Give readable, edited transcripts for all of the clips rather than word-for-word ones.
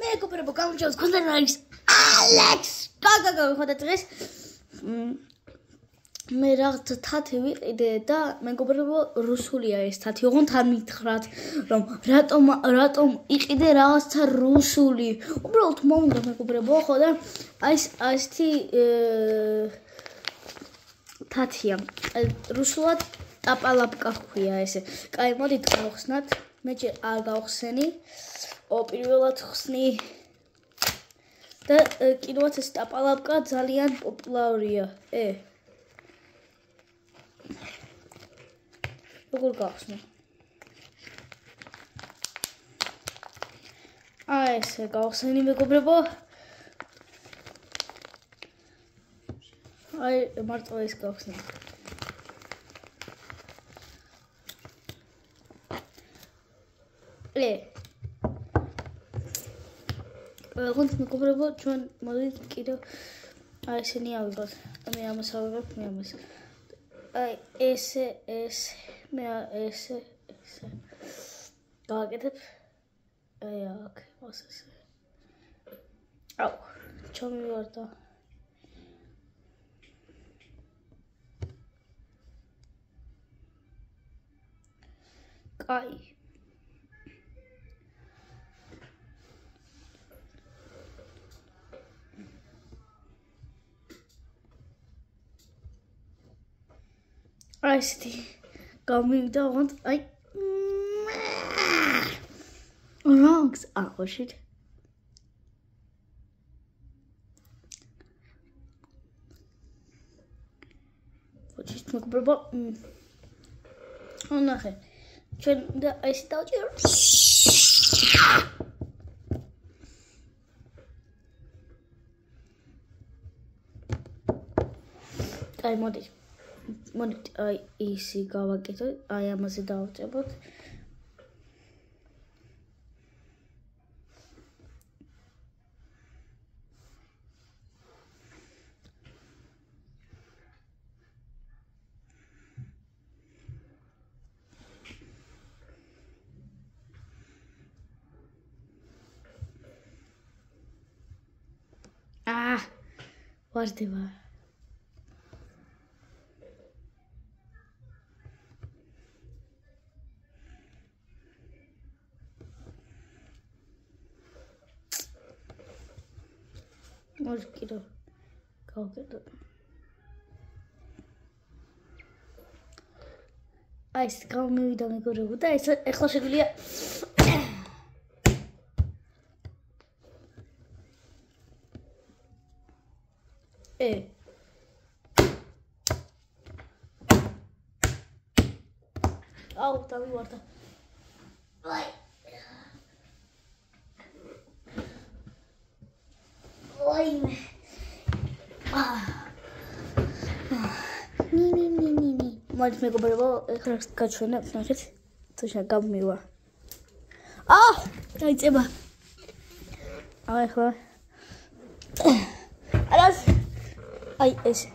მეგობრებო, გამარჯობა, გონდან არის ალექს. გაგაგა ვიხოთ დღეს. მე რაღაც თათი ვიყიდე და მეგობრებო, რუსულია ეს თათი. ოღონდ არ მითხრათ, რომ რატომ იყიდე რაღაცა რუსული. უბრალოდ მომდა მეგობრებო, ხო და ასეთი თათია. რუსულად ტაპალაპკა ხქვია ესე. კაი, მოდით გავხსნათ. მე ჯერ არ გავხსენი. პირველად ხსნი და კიდევაც ეს ტაპალაპკა ძალიან პოპულარულია. როგორ გავხსნე? ესე გავხსენი მეგობრებო. მარტო ეს გავხსნე. ოღონდ მეგობრებო, ჩვენ მოდით კიდევ ესენი ავიღოთ. მე ამას ავიღებ, მე ამას. ესე მე ესე გავაკეთებ. აქ ასე. აუ, ჩამივარდა. კაი. Այսეთი გამივიდა ოღონდ Ranks აღოშით ვაჩით მეგობრებო ნახე ჩვენ და ესე დავჭერ აი მოდით ისი გავაკეთოთ, ამაზე დავწებოთ. ვარდება. Может, კიდევ გავაკეთოთ. ეს გამივიდა მეგობრებო და ეს ახლა შეგვიძლია აუ, დავივარდა. მოდით მეგობრებო, ეხლა გაჩვენებ, ნახეთ, თუ გამივა. დაიწება. ეხლა. არას. ესე.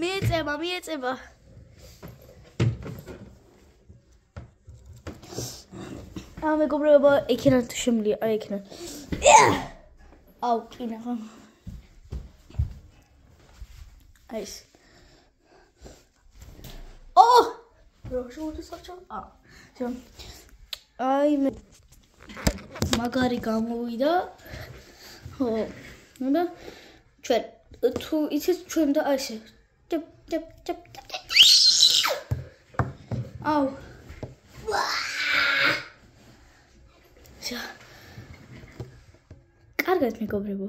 მიეწება. მეგობრებო, იქიდან თუ შემიძლია, იქიდან. აუ, კინაღა. ეს. როშოთესაჩა. მე მაგარი გამოვიდა. და ჩვენ თუ იცით ჩვენ და ესე. აუ. კარგად მეგობრებო.